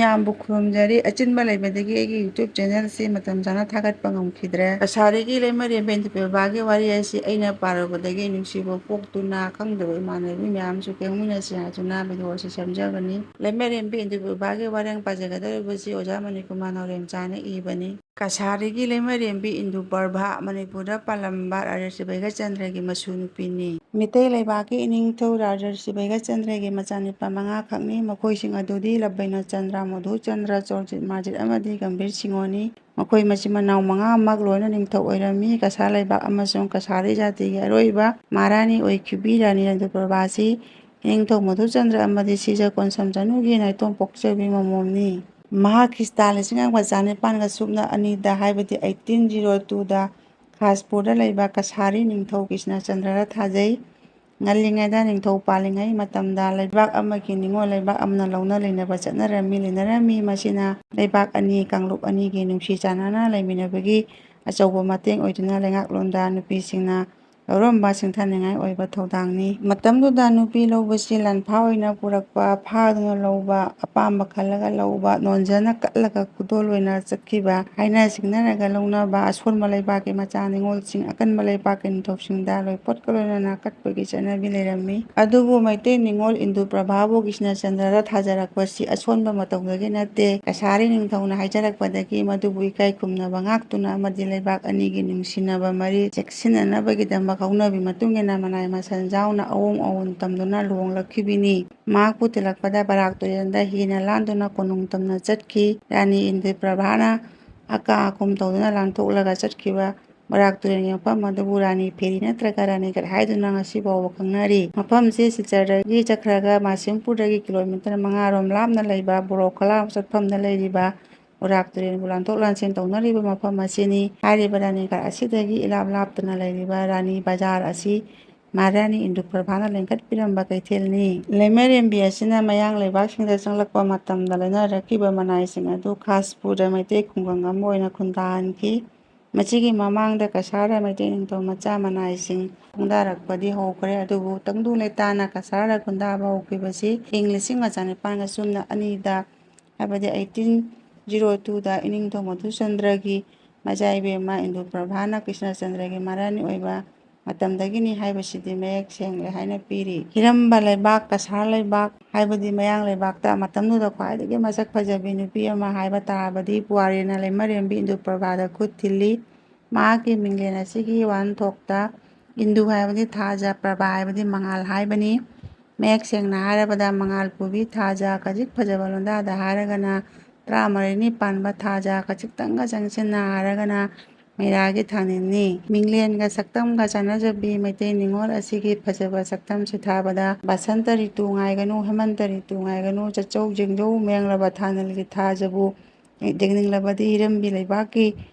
ꯃꯤꯌꯥꯝꯕꯨ ꯈꯨꯔꯨꯝꯖꯔꯤ ꯑꯆꯤꯟꯕ ꯂꯩꯕꯗꯒꯤ ꯑꯩꯒꯤ ꯌꯨꯇ꯭ꯌꯨꯕ ꯆꯦꯅꯦꯜꯁꯤ ꯃꯇꯝ ꯆꯥꯅ ꯊꯥꯒꯠꯄ ꯉꯝꯈꯤꯗ꯭ꯔꯦ꯫ ꯀꯁꯥꯔꯤꯒꯤ ꯂꯩꯃꯔꯦꯝꯕ ꯏꯟꯗꯨꯄ꯭ꯔꯚꯥꯒꯤ ꯋꯥꯔꯤ ꯑꯁꯤ ꯑꯩꯅ ꯄꯥꯔꯨꯕꯗꯒꯤ ꯅꯨꯡꯁꯤꯕ ꯄꯣꯛꯇꯨꯅ ꯈꯪꯗꯕ ꯏꯃꯥꯟꯅꯕꯤ ꯃꯌꯥꯝꯁꯨ ꯌꯦꯡꯃꯤꯟꯅꯁꯤ ꯍꯥꯏꯗꯨꯅ ꯚꯤꯗꯤꯑꯣ ꯑꯁꯤ ꯁꯦꯝꯖꯕꯅꯤ꯫ ꯂꯩꯃꯔꯦꯝꯕ ꯏꯟꯗꯨꯄ꯭ꯔꯚꯥꯒꯤ ꯋꯥꯔꯦꯡ ꯄꯥꯖꯒꯗꯧꯔꯤꯕꯁꯤ ꯑꯣꯖꯥ ꯃꯅꯤꯀꯨꯃꯥꯔ ꯅꯥꯎꯔꯦꯝꯆꯥꯅ ꯏꯕꯅꯤ꯫ ꯀꯁꯥꯔꯤꯒꯤ ꯂꯩꯃꯔꯦꯝꯕꯤ ꯏꯟꯗꯨꯄ꯭ꯔꯚꯥ ꯃꯅꯤꯄꯨꯔꯗ ꯄꯥꯜꯂꯝꯕ ꯔꯥꯖꯔꯁꯤ ꯕꯩꯒꯆꯟꯗ꯭ꯔꯒꯤ ꯃꯁꯨ ꯅꯨꯄꯤꯅꯤ꯫ ꯃꯤꯇꯩ ꯂꯩꯕꯥꯛꯀꯤ ꯏꯅꯤꯡꯊꯧ ꯔꯥꯖꯔꯁꯤ ꯕꯩꯒꯆꯟꯗ꯭ꯔꯒꯤ ꯃꯆꯥꯅꯨꯄꯥ 5 ꯈꯛꯅꯤ꯫ ꯃꯈꯣꯏꯁꯤꯡ ꯑꯗꯨꯗꯤ ꯂꯕꯩꯅꯆꯟꯗ꯭ꯔ, ꯃꯙꯨꯆꯟꯗ꯭ꯔ, ꯆꯣꯔꯖꯤꯠ, ꯃꯥꯔꯖꯤꯠ ꯑꯃꯗꯤ ꯒꯝꯚꯤꯔ ꯁꯤꯡꯍꯣꯅꯤ꯫ ꯃꯈꯣꯏ ꯃꯆꯤꯟ ꯃꯅꯥꯎ 5ꯃꯛ ꯂꯣꯏꯅ ꯅꯤꯡꯊꯧ ꯑꯣꯏꯔꯝꯃꯤ꯫ ꯀꯁꯥꯔ ꯂꯩꯕꯥꯛ ꯑꯃꯁꯨꯡ ꯀꯁꯥꯔꯤ ꯖꯥꯇꯤꯒꯤ ꯑꯔꯣꯏꯕ ꯃꯍꯥꯔꯥꯅꯤ ꯑꯣꯏꯈꯤꯕꯤ ꯔꯥꯅꯤ ꯏꯟꯗꯨꯄ꯭ꯔꯚꯥꯁꯤ ꯏꯅꯤꯡꯊꯧ ꯃꯙꯨꯆꯟꯗ꯭ꯔ ꯑꯃꯗꯤ ꯁꯤꯖ ꯀꯣꯟꯁꯝꯖꯅꯨꯒꯤ ꯅꯥꯏꯇꯣꯝ ꯄꯣꯛꯆꯕꯤ ꯃꯃꯣꯝꯅꯤ꯫ ꯃꯍꯥꯛ ꯈ꯭ꯔꯤꯁꯇꯥꯟ 1992ꯗ ꯍꯥꯏꯕꯗꯤ 1802ꯗ ꯈꯥꯁꯄꯨꯔꯗ ꯂꯩꯕ ꯀꯁꯥꯔꯤ ꯅꯤꯡꯊꯧ ꯀ꯭ꯔꯤꯁꯅꯆꯟꯗ꯭ꯔꯗ ꯊꯥꯖꯩ꯫ ꯉꯜꯂꯤꯉꯩꯗ ꯅꯤꯡꯊꯧ ꯄꯥꯜꯂꯤꯉꯩ ꯃꯇꯝꯗ ꯂꯩꯕꯥꯛ ꯑꯃꯒꯤ ꯅꯤꯡꯉꯣꯜ ꯂꯩꯕꯥꯛ ꯑꯃꯅ ꯂꯧꯅ ꯂꯩꯅꯕ ꯆꯠꯅꯔꯝꯃꯤ꯫ ꯃꯁꯤꯅ ꯂꯩꯕꯥꯛ ꯑꯅꯤ ꯀꯥꯡꯂꯨꯞ ꯑꯅꯤꯒꯤ ꯅꯨꯡꯁꯤ ꯆꯥꯟꯅꯅ ꯂꯩꯃꯤꯟꯅꯕꯒꯤ ꯑꯆꯧꯕ ꯃꯇꯦꯡ ꯑꯣꯏꯗꯨꯅ ꯂꯩꯉꯥꯛꯂꯣꯟꯗ ꯅꯨꯄꯤꯁꯤꯡꯅ ꯂꯧꯔꯝꯕ ꯁꯤꯡꯊꯥꯅꯤꯡꯉꯥꯏ ꯑꯣꯏꯕ ꯊꯧꯗꯥꯡꯅꯤ꯫ ꯃꯇꯝꯗꯨꯗ ꯅꯨꯄꯤ ꯂꯧꯕꯁꯤ ꯂꯥꯟꯐꯥ ꯑꯣꯏꯅ ꯄꯨꯔꯛꯄ, ꯐꯥꯗꯨꯅ ꯂꯧꯕ, ꯑꯄꯥꯝꯕ ꯈꯜꯂꯒ ꯂꯧꯕ, ꯅꯣꯟꯖꯅ ꯀꯠꯂꯒ ꯈꯨꯗꯣꯜ ꯑꯣꯏꯅ ꯆꯠꯈꯤꯕ, ꯍꯥꯏꯅ ꯁꯤꯡꯅꯔꯒ ꯂꯧꯅꯕ, ꯑꯁꯣꯟꯕ ꯂꯩꯕꯥꯛꯀꯤ ꯃꯆꯥ ꯅꯤꯡꯉꯣꯜꯁꯤꯡ ꯑꯀꯟꯕ ꯂꯩꯕꯥꯛꯀꯤ ꯅꯤꯡꯊꯧꯁꯤꯡꯗ ꯂꯣꯏꯄꯣꯠꯀ ꯂꯣꯏꯅꯅ ꯀꯠꯄꯒꯤ ꯆꯠꯅꯕꯤ ꯂꯩꯔꯝꯃꯤ꯫ ꯑꯗꯨꯕꯨ ꯃꯩꯇꯩ ꯅꯤꯡꯉꯣꯜ ꯏꯟꯗꯨꯄ꯭ꯔꯚꯥꯕꯨ ꯀ꯭ꯔꯤꯁꯅꯆꯟꯗ꯭ꯔꯗ ꯊꯥꯖꯔꯛꯄꯁꯤ ꯑꯁꯣꯟꯕ ꯃꯇꯧꯗꯒꯤ ꯅꯠꯇꯦ, ꯀꯁꯥꯔꯤ ꯅꯤꯡꯊꯧꯅ ꯍꯥꯏꯖꯔꯛꯄꯗꯒꯤ ꯃꯗꯨꯕꯨ ꯏꯀꯥꯏ ꯈꯨꯝꯅꯕ ꯉꯥꯛꯇꯨꯅ ꯑꯃꯗꯤ ꯂꯩꯕꯥꯛ ꯑꯅꯤꯒꯤ ꯅꯨꯡꯁꯤꯅꯕ ꯃꯔꯤ ꯆꯦꯠꯁꯤꯟꯅꯅꯕꯒꯤꯗꯃꯛ ꯍꯧꯅꯕꯤ ꯃꯇꯨꯡꯏꯟꯅ ꯃꯅꯥꯏ ꯃꯁꯟ ꯌꯥꯎꯅ ꯑꯑꯣꯡ ꯑꯑꯣꯟ ꯇꯝꯗꯨꯅ ꯂꯨꯍꯣꯡꯂꯛꯈꯤꯕꯅꯤ꯫ ꯃꯍꯥꯛꯄꯨ ꯊꯤꯜꯂꯛꯄꯗ ꯕꯔꯥꯛ ꯇꯨꯔꯦꯜꯗ ꯍꯤꯅ ꯂꯥꯟꯗꯨꯅ ꯀꯣꯅꯨꯡ ꯇꯝꯅ ꯆꯠꯈꯤ꯫ ꯔꯥꯅꯤ ꯏꯟꯗꯨꯄ꯭ꯔꯚꯥꯅ ꯑꯀꯥ ꯑꯀꯨꯝ ꯇꯧꯗꯨꯅ ꯂꯥꯟꯊꯣꯛꯂꯒ ꯆꯠꯈꯤꯕ ꯕꯔꯥꯛ ꯇꯨꯔꯦꯜꯒꯤ ꯃꯐꯝ ꯑꯗꯨꯕꯨ ꯔꯥꯅꯤ ꯐꯦꯔꯤ ꯅꯠꯇ꯭ꯔꯒ ꯔꯥꯅꯤꯘꯥꯠ ꯍꯥꯏꯗꯨꯅ ꯉꯁꯤ ꯐꯥꯎꯕ ꯈꯪꯅꯔꯤ꯫ ꯃꯐꯝꯁꯤ ꯁꯤꯜꯆꯔꯗꯒꯤ ꯆꯠꯈ꯭ꯔꯒ ꯃꯥꯁꯤꯝꯄꯨꯔꯗꯒꯤ ꯀꯤꯂꯣꯃꯤꯇꯔ 5ꯔꯣꯝ ꯂꯥꯞꯅ ꯂꯩꯕ ꯕꯣꯔꯣꯈꯂꯥ ꯆꯠꯐꯝꯗ ꯂꯩꯔꯤꯕ ꯕꯔꯥꯛ ꯇꯨꯔꯦꯜꯕꯨ ꯂꯥꯟꯊꯣꯛ ꯂꯥꯟꯁꯤꯟ ꯇꯧꯅꯔꯤꯕ ꯃꯐꯝ ꯑꯁꯤꯅꯤ꯫ ꯍꯥꯏꯔꯤꯕ ꯔꯥꯅꯤꯘꯥꯠ ꯑꯁꯤꯗꯒꯤ ꯏꯂꯥꯞ ꯂꯥꯞꯇꯅ ꯂꯩꯔꯤꯕ ꯔꯥꯅꯤ ꯕꯖꯥꯔ ꯑꯁꯤ ꯃꯍꯥꯔꯥꯅꯤ ꯏꯟꯗꯨꯄ꯭ꯔꯚꯥꯅ ꯂꯤꯡꯈꯠꯄꯤꯔꯝꯕ ꯀꯩꯊꯦꯜꯅꯤ꯫ ꯂꯩꯃꯔꯦꯝꯕꯤ ꯑꯁꯤꯅ ꯃꯌꯥꯡ ꯂꯩꯕꯥꯛꯁꯤꯡꯗ ꯆꯪꯂꯛꯄ ꯃꯇꯝꯗ ꯂꯩꯅꯔꯛꯈꯤꯕ ꯃꯅꯥꯏꯁꯤꯡ ꯑꯗꯨ ꯈꯥꯁꯄꯨꯔꯗ ꯃꯩꯇꯩ ꯈꯨꯡꯒꯪ ꯑꯃ ꯑꯣꯏꯅ ꯈꯨꯟꯗꯥꯍꯟꯈꯤ꯫ ꯃꯁꯤꯒꯤ ꯃꯃꯥꯡꯗ ꯀꯁꯥꯔꯗ ꯃꯩꯇꯩ ꯅꯤꯡꯊꯧ ꯃꯆꯥ ꯃꯅꯥꯏꯁꯤꯡ ꯈꯨꯟꯗꯥꯔꯛꯄꯗꯤ ꯍꯧꯈ꯭ꯔꯦ꯫ ꯑꯗꯨꯕꯨ ꯇꯪꯗꯨ ꯂꯩꯇꯥꯅ ꯀꯁꯥꯔꯗ ꯈꯨꯟꯗꯥꯕ ꯍꯧꯈꯤꯕꯁꯤ ꯏꯪ 1902ꯗ ꯍꯥꯏꯕꯗꯤ 1802ꯗ ꯏꯅꯤꯡꯊꯧ ꯃꯙꯨꯆꯟꯗ꯭ꯔꯒꯤ ꯃꯆꯥꯏꯕꯦꯝꯃ ꯏꯟꯗꯨꯄ꯭ꯔꯚꯥꯅ ꯀ꯭ꯔꯤꯁꯅꯆꯟꯗ꯭ꯔꯒꯤ ꯃꯍꯥꯔꯥꯅꯤ ꯑꯣꯏꯕ ꯃꯇꯝꯗꯒꯤꯅꯤ ꯍꯥꯏꯕꯁꯤꯗꯤ ꯃꯌꯦꯛ ꯁꯦꯡꯂꯦ ꯍꯥꯏꯅ ꯄꯤꯔꯤ꯫ ꯍꯤꯔꯝꯕ ꯂꯩꯕꯥꯛ ꯀꯁꯥꯔ ꯂꯩꯕꯥꯛ ꯍꯥꯏꯕꯗꯤ ꯃꯌꯥꯡ ꯂꯩꯕꯥꯛꯇ ꯃꯇꯝꯗꯨꯗ ꯈ꯭ꯋꯥꯏꯗꯒꯤ ꯃꯁꯛ ꯐꯖꯕꯤ ꯅꯨꯄꯤ ꯑꯃ ꯍꯥꯏꯕ ꯇꯥꯔꯕꯗꯤ ꯄꯨꯋꯥꯔꯤꯅ ꯂꯩꯃꯔꯦꯝꯕꯤ ꯏꯟꯗꯨꯄ꯭ꯔꯚꯥꯗ ꯈꯨꯠ ꯊꯤꯜꯂꯤ꯫ ꯃꯍꯥꯛꯀꯤ ꯃꯤꯡꯂꯦꯟ ꯑꯁꯤꯒꯤ ꯋꯥꯍꯟꯊꯣꯛꯇ ꯏꯟꯗꯨ ꯍꯥꯏꯕꯗꯤ ꯊꯥꯖ, ꯄ꯭ꯔꯚꯥ ꯍꯥꯏꯕꯗꯤ ꯃꯉꯥꯜ ꯍꯥꯏꯕꯅꯤ꯫ ꯃꯌꯦꯛ ꯁꯦꯡꯅ ꯍꯥꯏꯔꯕꯗ ꯃꯉꯥꯜ ꯄꯨꯕꯤ ꯊꯥꯖ, ꯈꯖꯤꯛ ꯐꯖꯕ ꯂꯣꯟꯗꯥꯗ ꯍꯥꯏꯔꯒꯅ 13ꯅꯤ ꯄꯥꯟꯕ ꯊꯥꯖ, ꯈꯖꯤꯛꯇꯪꯒ ꯆꯪꯁꯤꯟꯅ ꯍꯥꯏꯔꯒꯅ ꯃꯩꯔꯥꯒꯤ ꯊꯥꯅꯤꯜꯅꯤ꯫ ꯃꯤꯡꯂꯦꯟꯒ ꯁꯛꯇꯝꯒ ꯆꯥꯟꯅꯖꯕꯤ ꯃꯩꯇꯩ ꯅꯤꯡꯉꯣꯜ ꯑꯁꯤꯒꯤ ꯐꯖꯕ ꯁꯛꯇꯝ ꯁꯤꯊꯥꯕꯗ ꯕꯁꯟꯇ ꯔꯤꯇꯨ ꯉꯥꯏꯒꯅꯨ, ꯍꯦꯃꯟꯇ ꯔꯤꯇꯨ ꯉꯥꯏꯒꯅꯨ, ꯆꯥꯆꯧ ꯖꯦꯡꯖꯧ ꯃꯦꯡꯂꯕ ꯊꯥꯅꯤꯜꯒꯤ ꯊꯥꯖꯕꯨ ꯌꯦꯡꯅꯤꯡꯂꯕꯗꯤ ꯍꯤꯔꯝꯕꯤ ꯂꯩꯕꯥꯛꯀꯤ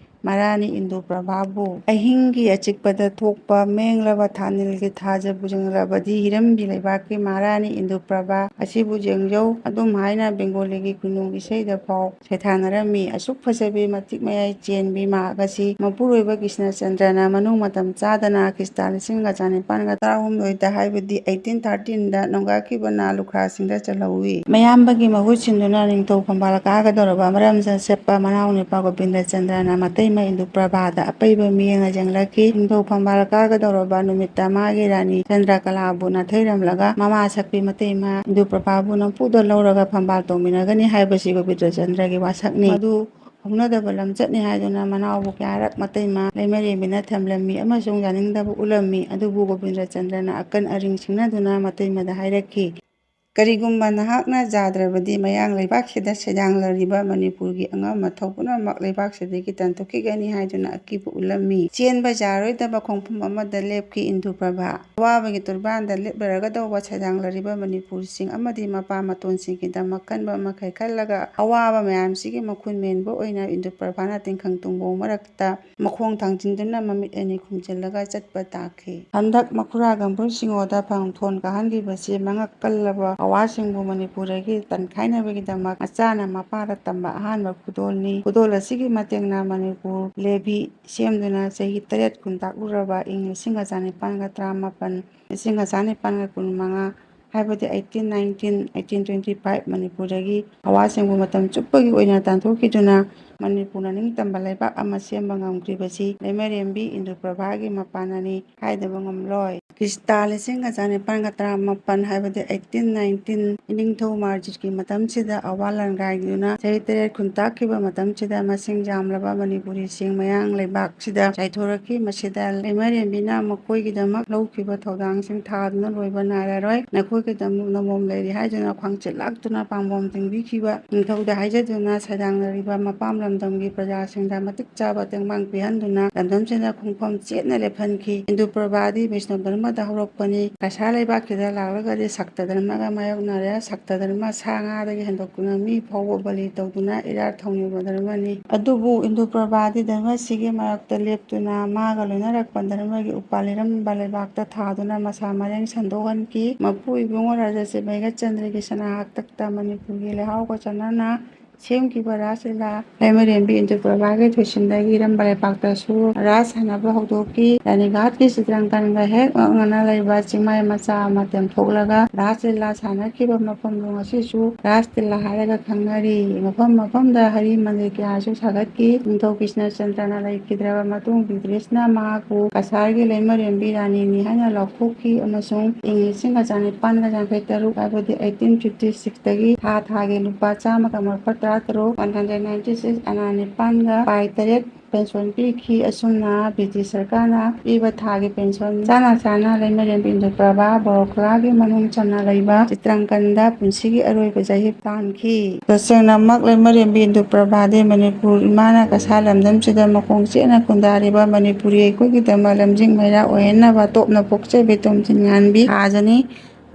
ꯃꯍꯥꯔꯥꯅꯤ ꯏꯟꯗꯨꯄ꯭ꯔꯚꯥꯕꯨ, ꯑꯍꯤꯡꯒꯤ ꯑꯆꯤꯛꯄꯗ ꯊꯣꯛꯄ ꯃꯦꯡꯂꯕ ꯊꯥꯅꯤꯜꯒꯤ ꯊꯥꯖꯕꯨ ꯌꯦꯡꯅꯤꯡꯂꯕꯗꯤ ꯍꯤꯔꯝꯕꯤ ꯂꯩꯕꯥꯛꯀꯤ ꯃꯍꯥꯔꯥꯅꯤ ꯏꯟꯗꯨꯄ꯭ꯔꯚꯥ ꯑꯁꯤꯕꯨ ꯌꯦꯡꯖꯧ ꯑꯗꯨꯝ ꯍꯥꯏꯅ ꯕꯦꯡꯒꯣꯂꯤꯒꯤ ꯈꯨꯟꯅꯨꯡ ꯏꯁꯩꯗ ꯐꯥꯎ ꯁꯩꯊꯥꯅꯔꯝꯃꯤ꯫ ꯑꯁꯨꯛ ꯐꯖꯕꯤ, ꯃꯇꯤꯛ ꯃꯌꯥꯏ ꯆꯦꯟꯕꯤ ꯃꯍꯥꯛ ꯑꯁꯤ ꯃꯄꯨꯔꯣꯏꯕ ꯀ꯭ꯔꯤꯁꯅꯆꯟꯗ꯭ꯔꯅ ꯃꯅꯨꯡ ꯃꯇꯝ ꯆꯥꯗꯅ ꯈ꯭ꯔꯤꯁꯇꯥꯟ 1918ꯗ ꯍꯥꯏꯕꯗꯤ 1813ꯗ ꯅꯣꯡꯒꯥꯈꯤꯕꯅ ꯂꯨꯈ꯭ꯔꯥꯁꯤꯡꯗ ꯆꯜꯍꯧꯏ꯫ ꯃꯌꯥꯝꯕꯒꯤ ꯃꯍꯨꯠ ꯁꯤꯟꯗꯨꯅ ꯅꯤꯡꯊꯧ ꯐꯝꯕꯥꯜ ꯀꯥꯒꯗꯧꯔꯕ ꯃꯔꯝꯆꯠ ꯆꯠꯄ ꯃꯅꯥꯎꯅꯨꯄꯥ ꯒꯣꯕꯤꯟꯗꯆꯟꯗ꯭ꯔꯅ ꯃꯇꯩꯃ ꯏꯟꯗꯨꯄ꯭ꯔꯚꯥꯗ ꯑꯄꯩꯕ ꯃꯤꯠꯌꯦꯡꯅ ꯌꯦꯡꯂꯛꯈꯤ꯫ ꯅꯤꯡꯊꯧ ꯐꯝꯕꯥꯜ ꯀꯥꯒꯗꯧꯔꯕ ꯅꯨꯃꯤꯠꯇ ꯃꯥꯒꯤ ꯔꯥꯅꯤ ꯆꯟꯗ꯭ꯔꯀꯂꯥꯕꯨ ꯅꯥꯊꯩꯔꯝꯂꯒ ꯃꯃꯥ ꯁꯛꯄꯤ ꯃꯇꯩꯃ ꯏꯟꯗꯨꯄ꯭ꯔꯚꯥꯕꯨ ꯅꯝꯐꯨꯗ ꯂꯧꯔꯒ ꯐꯝꯕꯥꯜ ꯇꯧꯃꯤꯟꯅꯒꯅꯤ ꯍꯥꯏꯕꯁꯤ ꯒꯣꯕꯤꯟꯗꯆꯟꯗ꯭ꯔꯒꯤ ꯋꯥꯁꯛꯅꯤ꯫ ꯃꯗꯨ ꯍꯧꯅꯗꯕ ꯂꯝꯆꯠꯅꯤ ꯍꯥꯏꯗꯨꯅ ꯃꯅꯥꯎꯕꯨ ꯀꯌꯥꯔꯛ ꯃꯇꯩꯃ ꯂꯩꯃꯔꯦꯝꯕꯤꯅ ꯊꯦꯝꯂꯝꯃꯤ ꯑꯃꯁꯨꯡ ꯌꯥꯅꯤꯡꯗꯕ ꯎꯠꯂꯝꯃꯤ꯫ ꯑꯗꯨꯕꯨ ꯒꯣꯕꯤꯟꯗꯆꯟꯗ꯭ꯔꯅ ꯑꯀꯟ ꯑꯔꯤꯡ ꯁꯤꯡꯅꯗꯨꯅ ꯃꯇꯩꯃꯗ ꯍꯥꯏꯔꯛꯈꯤ, ꯀꯔꯤꯒꯨꯝꯕ ꯅꯍꯥꯛꯅ ꯌꯥꯗ꯭ꯔꯕꯗꯤ ꯃꯌꯥꯡ ꯂꯩꯕꯥꯛꯁꯤꯗ ꯁꯩꯗꯥꯡꯂꯤꯕ ꯃꯅꯤꯄꯨꯔꯒꯤ ꯑꯉꯝ ꯑꯊꯧ ꯄꯨꯝꯅꯃꯛ ꯂꯩꯕꯥꯛꯁꯤꯗꯒꯤ ꯇꯥꯟꯊꯣꯛꯈꯤꯒꯅꯤ ꯍꯥꯏꯗꯨꯅ ꯑꯀꯤꯕ ꯎꯠꯂꯝꯃꯤ꯫ ꯆꯦꯟꯕ ꯌꯥꯔꯣꯏꯗꯕ ꯈꯣꯡꯐꯝ ꯑꯃꯗ ꯂꯦꯞꯈꯤ ꯏꯟꯗꯨꯄ꯭ꯔꯚꯥ꯫ ꯑꯋꯥꯕꯒꯤ ꯇꯣꯔꯕꯥꯟꯗ ꯂꯦꯞꯂꯔꯒꯗꯧꯕ ꯁꯩꯗꯥꯡꯂꯤꯕ ꯃꯅꯤꯄꯨꯔꯁꯤꯡ ꯑꯃꯗꯤ ꯃꯄꯥ ꯃꯇꯣꯟꯁꯤꯡꯒꯤꯗꯃꯛ ꯀꯟꯕ ꯃꯈꯩ ꯈꯜꯂꯒ ꯑꯋꯥꯕ ꯃꯌꯥꯝꯁꯤꯒꯤ ꯃꯈꯨꯟ ꯃꯦꯟꯕ ꯑꯣꯏꯅ ꯏꯟꯗꯨꯄ꯭ꯔꯚꯥꯅ ꯇꯤꯡꯈꯪ ꯇꯨꯡꯕꯧ ꯃꯔꯛꯇ ꯃꯈꯣꯡ ꯊꯥꯡꯖꯤꯟꯗꯨꯅ ꯃꯃꯤꯠ ꯑꯅꯤ ꯈꯨꯝꯖꯤꯜꯂꯒ ꯆꯠꯄ ꯇꯥꯈꯤ꯫ ꯍꯟꯗꯛ ꯃꯈꯨꯔꯥ ꯒꯝꯚꯤꯔ ꯁꯤꯡꯍꯣꯗ ꯊꯣꯟ ꯀꯥꯍꯟꯈꯤꯕꯁꯤ ꯃꯉꯛ ꯀꯜꯂꯕ ꯍꯋꯥꯁꯤꯡꯕꯨ ꯃꯅꯤꯄꯨꯔꯗꯒꯤ ꯇꯥꯟꯈꯥꯏꯅꯕꯒꯤꯗꯃꯛ ꯃꯆꯥꯅ ꯃꯄꯥꯗ ꯇꯝꯕ ꯑꯍꯥꯟꯕ ꯈꯨꯗꯣꯜꯅꯤ꯫ ꯈꯨꯗꯣꯜ ꯑꯁꯤꯒꯤ ꯃꯇꯦꯡꯅ ꯃꯅꯤꯄꯨꯔ ꯂꯦꯚꯤ ꯁꯦꯝꯗꯨꯅ ꯆꯍꯤ 8 ꯈꯨꯟꯇꯥꯛꯂꯨꯔꯕ ꯏꯪ 1918, 1915, ꯍꯥꯏꯕꯗꯤ 1819, 1825 ꯃꯅꯤꯄꯨꯔꯗꯒꯤ ꯍꯋꯥꯁꯤꯡꯕꯨ ꯃꯇꯝ ꯆꯨꯞꯄꯒꯤ ꯑꯣꯏꯅ ꯇꯥꯟꯊꯣꯛꯈꯤꯗꯨꯅ ꯃꯅꯤꯄꯨꯔꯅ ꯅꯤꯡꯇꯝꯕ ꯂꯩꯕꯥꯛ ꯑꯃ ꯁꯦꯝꯕ ꯉꯝꯈꯤꯕꯁꯤ ꯂꯩꯃꯔꯦꯟꯕꯤ ꯏꯟꯗꯨꯄ꯭ꯔꯚꯥꯒꯤ ꯃꯄꯥꯟꯅꯅꯤ ꯍꯥꯏꯗꯕ ꯉꯝꯂꯣꯏ꯫ ꯈ꯭ꯔꯤꯁꯇ 1918 ꯍꯥꯏꯕꯗꯤ 1819 ꯏꯅꯤꯡꯊꯧ ꯃꯥꯔꯖꯤꯠꯀꯤ ꯃꯇꯝꯁꯤꯗ ꯑꯋꯥ ꯂꯥꯟꯒꯥꯏꯗꯨꯅ ꯆꯍꯤ 9 ꯈꯨꯟꯇꯥꯛꯈꯤꯕ ꯃꯇꯝꯁꯤꯗ ꯃꯁꯤꯡ ꯌꯥꯝꯂꯕ ꯃꯅꯤꯄꯨꯔꯤꯁꯤꯡ ꯃꯌꯥꯡ ꯂꯩꯕꯥꯛꯁꯤꯗ ꯆꯥꯏꯊꯣꯔꯛꯈꯤ꯫ ꯃꯁꯤꯗ ꯂꯩꯃꯔꯦꯟꯕꯤꯅ ꯃꯈꯣꯏꯒꯤꯗꯃꯛ ꯂꯧꯈꯤꯕ ꯊꯧꯗꯥꯡꯁꯤꯡ ꯊꯥꯗꯨꯅ ꯂꯣꯏꯕ ꯅꯥꯏꯔꯔꯣꯏ, ꯅꯈꯣꯏꯒꯤꯗꯃꯛ ꯅꯃꯣꯝ ꯂꯩꯔꯤ ꯍꯥꯏꯗꯨꯅ ꯈ꯭ꯋꯥꯡꯆꯤꯠ ꯂꯥꯛꯇꯨꯅ ꯄꯥꯡꯕꯣꯝ ꯇꯤꯡꯕꯤꯈꯤꯕ ꯅꯤꯡꯊꯧꯗ ꯍꯥꯏꯖꯗꯨꯅ ꯁꯩꯗꯥꯡꯅꯔꯤꯕ ꯃꯄꯥꯝ ꯂꯝꯗꯝꯒꯤ ꯄ꯭ꯔꯖꯥꯁꯤꯡꯗ ꯃꯇꯤꯛ ꯆꯥꯕ ꯇꯦꯡꯕꯥꯡ ꯄꯤꯍꯟꯗꯨꯅ ꯂꯝꯗꯝꯁꯤꯗ ꯈꯣꯡꯐꯝ ꯆꯦꯠꯅ ꯂꯦꯞꯍꯟꯈꯤ꯫ ꯏꯟꯗꯨꯄ꯭ꯔꯚꯥꯗꯤ ꯕꯩꯁꯅꯕ ꯙꯔꯃꯗ ꯍꯧꯔꯛꯄꯅꯤ꯫ ꯀꯁꯥꯔ ꯂꯩꯕꯥꯛꯁꯤꯗ ꯂꯥꯛꯂꯒꯗꯤ ꯁꯛꯇ ꯙꯔꯃꯒ ꯃꯥꯌꯣꯛꯅꯔꯦ꯫ ꯁꯛꯇ ꯙꯔꯃ ꯁꯥ ꯉꯥꯗꯒꯤ ꯍꯦꯟꯗꯣꯛꯇꯨꯅ ꯃꯤ ꯐꯥꯎꯕ ꯕꯂꯤ ꯇꯧꯗꯨꯅ ꯏꯔꯥꯠ ꯊꯧꯅꯤꯕ ꯙꯔꯃꯅꯤ꯫ ꯑꯗꯨꯕꯨ ꯏꯟꯗꯨꯄ꯭ꯔꯚꯥꯗꯤ ꯙꯔꯃꯁꯤꯒꯤ ꯃꯔꯛꯇ ꯂꯦꯞꯇꯨꯅ ꯃꯥꯒ ꯂꯣꯏꯅꯔꯛꯄ ꯙꯔꯃꯒꯤ ꯎꯄꯥꯜ ꯂꯩꯔꯝꯕ ꯂꯩꯕꯥꯛꯇ ꯊꯥꯗꯨꯅ ꯃꯁꯥ ꯃꯔꯦꯡ ꯁꯟꯗꯣꯛꯍꯟꯈꯤ꯫ ꯃꯄꯨ ꯏꯕꯨꯡꯉꯣ ꯔꯥꯖꯥꯖꯤꯠ ꯕꯩꯒꯆꯟꯗ꯭ꯔꯒꯤ ꯁꯅꯥ ꯍꯥꯛꯇꯛꯇ ꯃꯅꯤꯄꯨꯔꯒꯤ ꯂꯩꯍꯥꯎꯒ ꯆꯥꯟꯅꯅ ꯁꯦꯝꯈꯤꯕ ꯔꯥꯁ ꯂꯤꯂꯥ ꯂꯩꯃꯔꯦꯟꯕꯤ ꯏꯟꯗꯨꯄ꯭ꯔꯚꯥꯒꯤ ꯊꯣꯏꯁꯤꯡꯗꯒꯤ ꯏꯔꯝꯕ ꯂꯩꯄꯥꯛꯇꯁꯨ ꯔꯥꯁ ꯁꯥꯟꯅꯕ ꯍꯧꯗꯣꯛꯈꯤ꯫ ꯔꯥꯅꯤꯘꯥꯠꯀꯤ ꯆꯤꯇ꯭ꯔꯪꯀꯟꯒ ꯍꯦꯛ ꯅꯛꯅꯅ ꯂꯩꯕ ꯆꯤꯡꯃꯥꯏ ꯃꯆꯥ ꯑꯃ ꯇꯦꯝꯊꯣꯛꯂꯒ ꯔꯥꯁ ꯂꯤꯂꯥ ꯁꯥꯟꯅꯈꯤꯕ ꯃꯐꯝꯗꯨ ꯉꯁꯤꯁꯨ ꯔꯥꯁ ꯇꯤꯂꯥ ꯍꯥꯏꯔꯒ ꯈꯪꯅꯔꯤ꯫ ꯃꯐꯝ ꯃꯐꯝꯗ ꯍꯔꯤ ꯃꯟꯗꯤꯔ ꯀꯌꯥꯁꯨ ꯁꯥꯒꯠꯈꯤ꯫ ꯅꯤꯡꯊꯧ ꯀ꯭ꯔꯤꯁꯅꯆꯟꯗ꯭ꯔꯅ ꯂꯩꯈꯤꯗ꯭ꯔꯕ ꯃꯇꯨꯡ ꯕ꯭ꯔꯤꯇꯤꯁꯅ ꯃꯍꯥꯛꯄꯨ ꯀꯁꯥꯔꯒꯤ ꯂꯩꯃꯔꯦꯟꯕꯤ ꯔꯥꯅꯤꯅꯤ ꯍꯥꯏꯅ ꯂꯥꯎꯊꯣꯛꯈꯤ ꯑꯃꯁꯨꯡ ꯏꯪ 1953 ꯍꯥꯏꯕꯗꯤ 1856ꯗꯒꯤ ꯊꯥ ꯊꯥꯒꯤ ꯂꯨꯄꯥ 100 196 ꯑꯅꯥ 9ꯒ ꯄꯥꯏ 3 ꯄꯦꯟꯁꯟ ꯄꯤꯈꯤ꯫ ꯑꯁꯨꯝꯅ ꯕ꯭ꯔꯤꯇꯤꯁ ꯁꯔꯀꯥꯔꯅ ꯄꯤꯕ ꯊꯥꯒꯤ ꯄꯦꯟꯁꯟ ꯆꯥꯅ ꯂꯩꯃꯔꯦꯟꯕꯤ ꯏꯟꯗꯨꯄ꯭ꯔꯚꯥ ꯕꯣꯔꯣꯈꯂꯥꯒꯤ ꯃꯅꯨꯡ ꯆꯟꯅ ꯂꯩꯕ ꯆꯤꯇ꯭ꯔꯪꯀꯟꯗ ꯄꯨꯟꯁꯤꯒꯤ ꯑꯔꯣꯏꯕ ꯆꯍꯤꯞ ꯄꯥꯟꯈꯤ꯫ ꯇꯁꯦꯡꯅꯃꯛ ꯂꯩꯃꯔꯦꯟꯕꯤ ꯏꯟꯗꯨꯄ꯭ꯔꯚꯥꯗꯤ ꯃꯅꯤꯄꯨꯔ ꯏꯃꯥꯅ ꯀꯁꯥꯔ ꯂꯝꯗꯝꯁꯤꯗ ꯃꯈꯣꯡ ꯆꯦꯠꯅ ꯈꯨꯟꯗꯥꯔꯤꯕ ꯃꯅꯤꯄꯨꯔꯤ ꯑꯩꯈꯣꯏꯒꯤꯗꯃꯛ ꯂꯝꯖꯤꯡ ꯃꯩꯔꯥ ꯑꯣꯏꯍꯟꯅꯕ ꯇꯣꯞꯅ ꯄꯣꯛꯆꯕꯤ ꯇꯣꯝꯊꯤꯟ ꯉꯥꯟꯕꯤ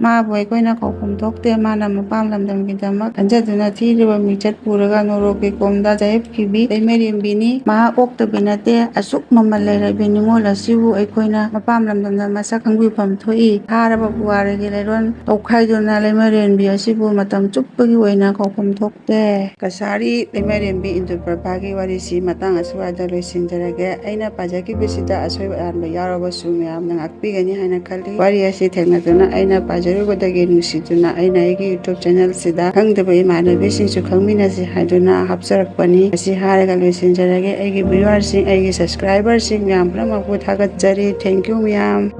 ꯃꯥꯕꯨ ꯑꯩꯈꯣꯏꯅ ꯀꯥꯎꯐꯝ ꯊꯣꯛꯇꯦ꯫ ꯃꯥꯅ ꯃꯄꯥꯝ ꯂꯝꯗꯝꯒꯤꯗꯃꯛ ꯈꯟꯖꯗꯨꯅ ꯊꯤꯔꯤꯕ ꯃꯤꯡꯆꯠ ꯄꯨꯔꯒ ꯅꯣꯔꯣꯛꯀꯤ ꯀꯣꯝꯗ ꯆꯌꯦꯞꯈꯤꯕꯤ ꯂꯩꯃꯔꯦꯟꯕꯤꯅꯤ꯫ ꯃꯍꯥꯛ ꯑꯣꯛꯇꯕꯤ ꯅꯠꯇꯦ꯫ ꯑꯁꯨꯛ ꯃꯃꯜ ꯂꯩꯔꯕꯤ ꯅꯤꯡꯉꯣꯜ ꯑꯁꯤꯕꯨ ꯑꯩꯈꯣꯏꯅ ꯃꯄꯥꯝ ꯂꯝꯗꯝꯗ ꯃꯁꯛ ꯈꯪꯕꯤꯐꯝ ꯊꯣꯛꯏ꯫ ꯊꯥꯔꯕ ꯄꯨꯋꯥꯔꯤꯒꯤ ꯂꯩꯔꯣꯜ ꯇꯧꯈꯥꯏꯗꯨꯅ ꯂꯩꯃꯔꯦꯟꯕꯤ ꯑꯁꯤꯕꯨ ꯃꯇꯝ ꯆꯨꯞꯄꯒꯤ ꯑꯣꯏꯅ ꯀꯥꯎꯐꯝ ꯊꯣꯛꯇꯦ꯫ ꯀꯁꯥꯔꯤ ꯂꯩꯃꯔꯦꯟꯕꯤ ꯏꯟꯗꯨꯄ꯭ꯔꯚꯥꯒꯤ ꯋꯥꯔꯤꯁꯤ ꯃꯇꯥꯡ ꯑꯁ꯭ꯋꯥꯏꯗ ꯂꯣꯏꯁꯤꯟꯖꯔꯒꯦ꯫ ꯑꯩꯅ ꯄꯥꯖꯈꯤꯕꯁꯤꯗ ꯑꯁꯣꯏ ꯑꯔꯥꯟꯕ ꯌꯥꯎꯔꯕꯁꯨ ꯃꯌꯥꯝꯅ ꯉꯥꯛꯄꯤꯒꯅꯤ ꯍꯥꯏꯅ ꯈꯜꯂꯤ꯫ ꯋꯥꯔꯤ ꯑꯁꯤ ꯊꯦꯡꯅꯗꯨꯅ ꯑꯩꯅ ꯄꯥꯖꯔꯨꯕꯗꯒꯤ ꯅꯨꯡꯁꯤꯗꯨꯅ ꯑꯩꯅ ꯑꯩꯒꯤ ꯌꯨꯇ꯭ꯌꯨꯕ ꯆꯦꯅꯦꯜꯁꯤꯗ ꯈꯪꯗꯕ ꯏꯃꯥꯟꯅꯕꯤꯁꯤꯡꯁꯨ ꯈꯪꯃꯤꯟꯅꯁꯤ ꯍꯥꯏꯗꯨꯅ ꯍꯥꯞꯆꯔꯛꯄꯅꯤ꯫ ꯃꯁꯤ ꯍꯥꯏꯔꯒ ꯂꯣꯏꯁꯤꯟꯖꯔꯒꯦ꯫ ꯑꯩꯒꯤ ꯚ꯭ꯌꯨꯋꯔꯁꯤꯡ, ꯑꯩꯒꯤ ꯁꯕꯁꯀ꯭ꯔꯥꯏꯕꯔꯁꯤꯡ ꯃꯌꯥꯝ ꯄꯨꯝꯅꯃꯛꯄꯨ ꯊꯥꯒꯠꯆꯔꯤ꯫ ꯊꯦꯡꯀ꯭ꯌꯨ ꯃꯌꯥꯝ꯫